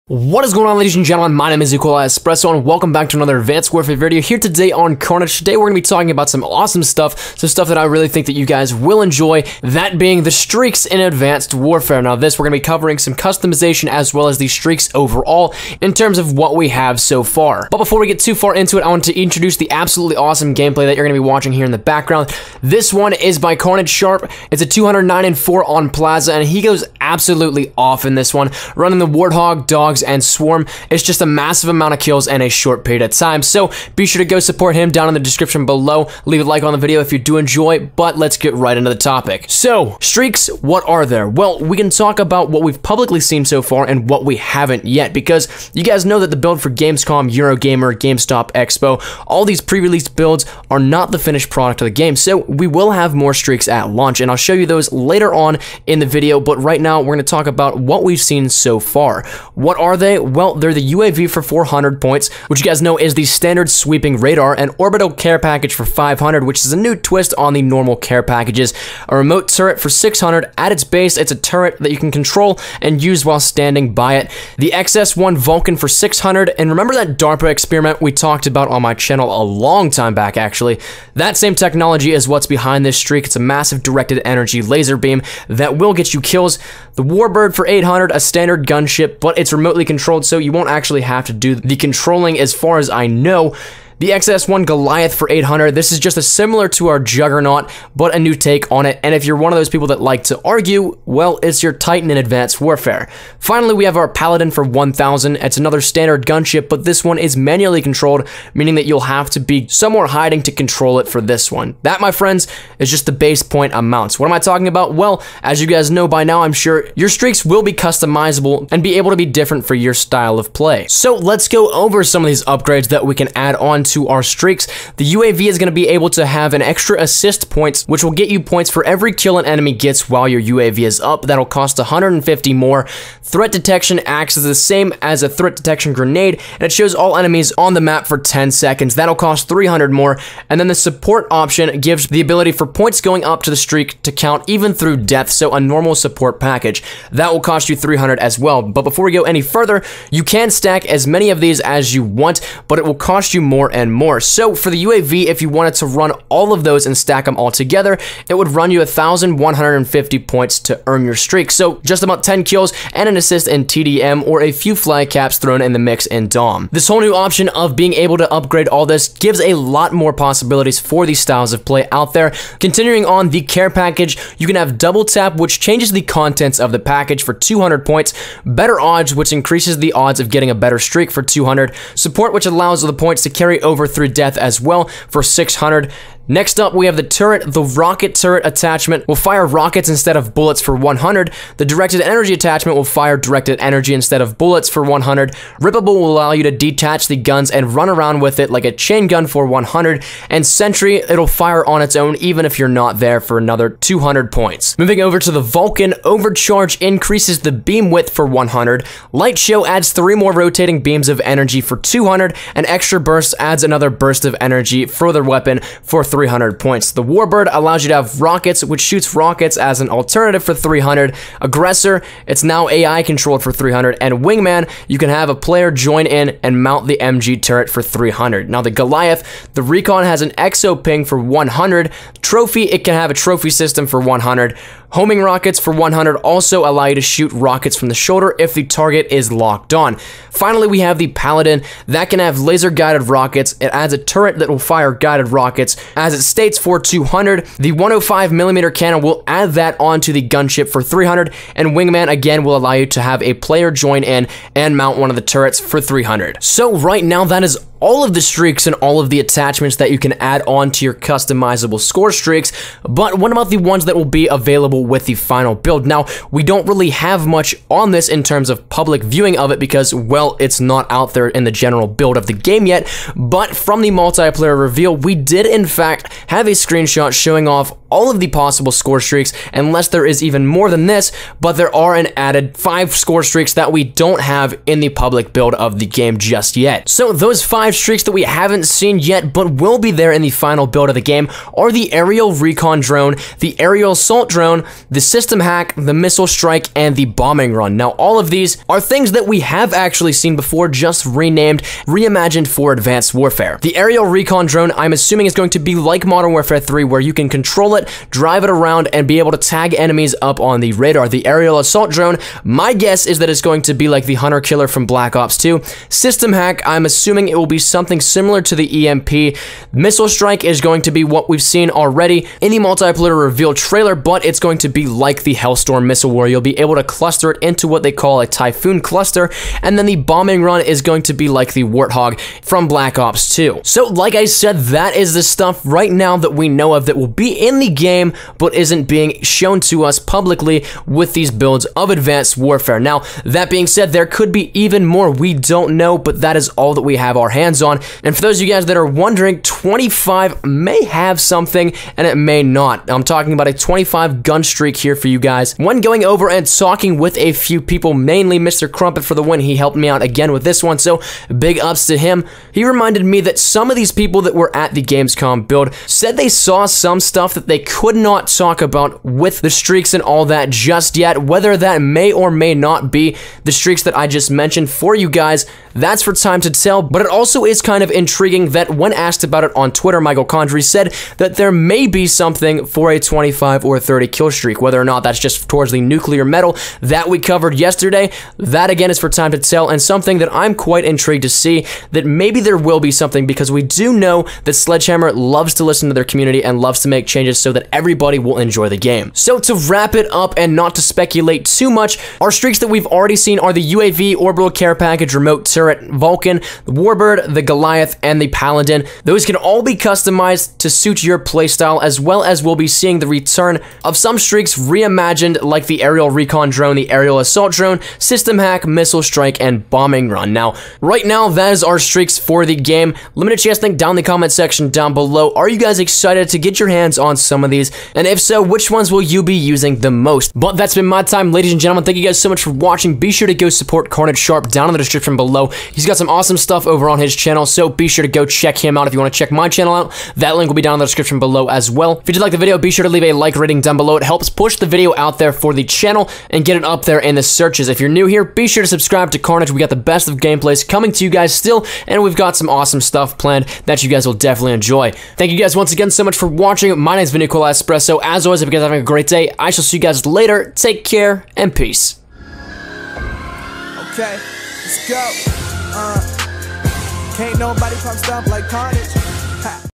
What is going on, ladies and gentlemen? My name is Espresso and welcome back to another Advanced Warfare video here today on Carnage. Today we're going to be talking about some awesome stuff, some stuff that I really think that you guys will enjoy, that being the streaks in Advanced Warfare. Now this, we're going to be covering some customization as well as the streaks overall in terms of what we have so far. But before we get too far into it, I want to introduce the absolutely awesome gameplay that you're going to be watching here in the background. This one is by Carnage Sharp. It's a 209-4 on Plaza and he goes absolutely off in this one, running the Warthog, Dogs, and Swarm. It's just a massive amount of kills in a short period of time, so be sure to go support him down in the description below. Leave a like on the video if you do enjoy, but let's get right into the topic. So, streaks, what are there? Well, we can talk about what we've publicly seen so far and what we haven't yet, because you guys know that the build for Gamescom, Eurogamer, GameStop, Expo, all these pre-released builds are not the finished product of the game, so we will have more streaks at launch, and I'll show you those later on in the video, but right now we're going to talk about what we've seen so far. What are they? Well, they're the UAV for 400 points, which you guys know is the standard sweeping radar, an orbital care package for 500, which is a new twist on the normal care packages, a remote turret for 600. At its base, it's a turret that you can control and use while standing by it. The XS-1 Vulcan for 600, and remember that DARPA experiment we talked about on my channel a long time back, actually? That same technology is what's behind this streak. It's a massive directed energy laser beam that will get you kills. The Warbird for 800, a standard gunship, but it's remotely controlled, so you won't actually have to do the controlling as far as I know. The XS-1 Goliath for 800, this is just a similar to our Juggernaut, but a new take on it, and if you're one of those people that like to argue, well, it's your Titan in Advanced Warfare. Finally, we have our Paladin for 1000, it's another standard gunship, but this one is manually controlled, meaning that you'll have to be somewhere hiding to control it for this one. That, my friends, is just the base point amounts. What am I talking about? Well, as you guys know by now, I'm sure, your streaks will be customizable and be able to be different for your style of play. So let's go over some of these upgrades that we can add on to our streaks. The UAV is going to be able to have an extra assist points, which will get you points for every kill an enemy gets while your UAV is up. That'll cost 150 more. Threat detection acts as the same as a threat detection grenade, and it shows all enemies on the map for 10 seconds. That'll cost 300 more. And then the support option gives the ability for points going up to the streak to count even through death, so a normal support package. That will cost you 300 as well. But before we go any further, you can stack as many of these as you want, but it will cost you more and more. So for the UAV, if you wanted to run all of those and stack them all together, it would run you 1,150 points to earn your streak. So just about 10 kills and an assist in TDM, or a few fly caps thrown in the mix in DOM. This whole new option of being able to upgrade all this gives a lot more possibilities for these styles of play out there. Continuing on the care package, you can have double tap, which changes the contents of the package for 200 points, better odds, which increases the odds of getting a better streak for 200, support, which allows the points to carry over through death as well for 600. Next up, we have the turret. The rocket turret attachment will fire rockets instead of bullets for 100. The directed energy attachment will fire directed energy instead of bullets for 100. Rippable will allow you to detach the guns and run around with it like a chain gun for 100. And sentry, it'll fire on its own even if you're not there for another 200 points. Moving over to the Vulcan, overcharge increases the beam width for 100. Light show adds 3 more rotating beams of energy for 200. And extra burst adds another burst of energy for the weapon for 300 points. The Warbird allows you to have rockets, which shoots rockets as an alternative for 300. Aggressor, it's now AI controlled for 300. And Wingman, you can have a player join in and mount the MG turret for 300. Now the Goliath, the Recon has an exo ping for 100. Trophy, it can have a trophy system for 100. Homing rockets for 100 also allow you to shoot rockets from the shoulder if the target is locked on. Finally, we have the Paladin that can have laser guided rockets. It adds a turret that will fire guided rockets as it states for 200. The 105mm cannon will add that onto the gunship for 300, and Wingman again will allow you to have a player join in and mount one of the turrets for 300. So right now, that is all of the streaks and all of the attachments that you can add on to your customizable score streaks, but what about the ones that will be available with the final build? Now, we don't really have much on this in terms of public viewing of it because, well, it's not out there in the general build of the game yet, but from the multiplayer reveal, we did in fact have a screenshot showing off all of the possible score streaks, unless there is even more than this, but there are an added 5 score streaks that we don't have in the public build of the game just yet. So those 5 streaks that we haven't seen yet, but will be there in the final build of the game, are the aerial recon drone, the aerial assault drone, the system hack, the missile strike, and the bombing run. Now, all of these are things that we have actually seen before, just renamed, reimagined for Advanced Warfare. The aerial recon drone, I'm assuming, is going to be like Modern Warfare 3, where you can control it, drive it around, and be able to tag enemies up on the radar. The aerial assault drone, my guess is that it's going to be like the Hunter Killer from Black Ops 2. System hack, I'm assuming it will be something similar to the EMP. Missile strike is going to be what we've seen already in the multiplayer reveal trailer, but it's going to be like the Hellstorm missile, where you'll be able to cluster it into what they call a Typhoon cluster, and then the bombing run is going to be like the Warthog from Black Ops 2. So like I said, that is the stuff right now that we know of that will be in the game, but isn't being shown to us publicly with these builds of Advanced Warfare. Now, that being said, there could be even more. We don't know, but that is all that we have our hands on. And for those of you guys that are wondering, 25 may have something and it may not. I'm talking about a 25 gun streak here for you guys. When going over and talking with a few people, mainly Mr. Crumpet for the win, he helped me out again with this one, so big ups to him. He reminded me that some of these people that were at the Gamescom build said they saw some stuff that they could not talk about with the streaks and all that just yet. Whether that may or may not be the streaks that I just mentioned for you guys, that's for time to tell. But it also is kind of intriguing that when asked about it on Twitter, Michael Condry said that there may be something for a 25 or 30 kill streak. Whether or not that's just towards the nuclear metal that we covered yesterday, that again is for time to tell, and something that I'm quite intrigued to see, that maybe there will be something, because we do know that Sledgehammer loves to listen to their community and loves to make changes so that everybody will enjoy the game. So to wrap it up and not to speculate too much, our streaks that we've already seen are the UAV, Orbital Care Package, Remote Turret, Vulcan, the Warbird, the Goliath, and the Paladin. Those can all be customized to suit your playstyle, as well as we'll be seeing the return of some streaks reimagined, like the aerial recon drone, the aerial assault drone, system hack, missile strike, and bombing run. Now, right now, that is our streaks for the game. Let me know what you guys think down in the comment section down below. Are you guys excited to get your hands on some of these? And if so, which ones will you be using the most? But that's been my time, ladies and gentlemen. Thank you guys so much for watching. Be sure to go support Carnage Sharp down in the description below. He's got some awesome stuff over on his channel, so be sure to go check him out. If you want to check my channel out, that link will be down in the description below as well. If you did like the video, be sure to leave a like rating down below. It helps push the video out there for the channel and get it up there in the searches. If you're new here, be sure to subscribe to Carnage. We got the best of gameplays coming to you guys still, and we've got some awesome stuff planned that you guys will definitely enjoy. Thank you guys once again so much for watching. My name is Nicola Espresso. As always, if you guys are having a great day, I shall see you guys later. Take care and peace. Okay, let's go. Can't nobody come stomp like Carnage. Ha.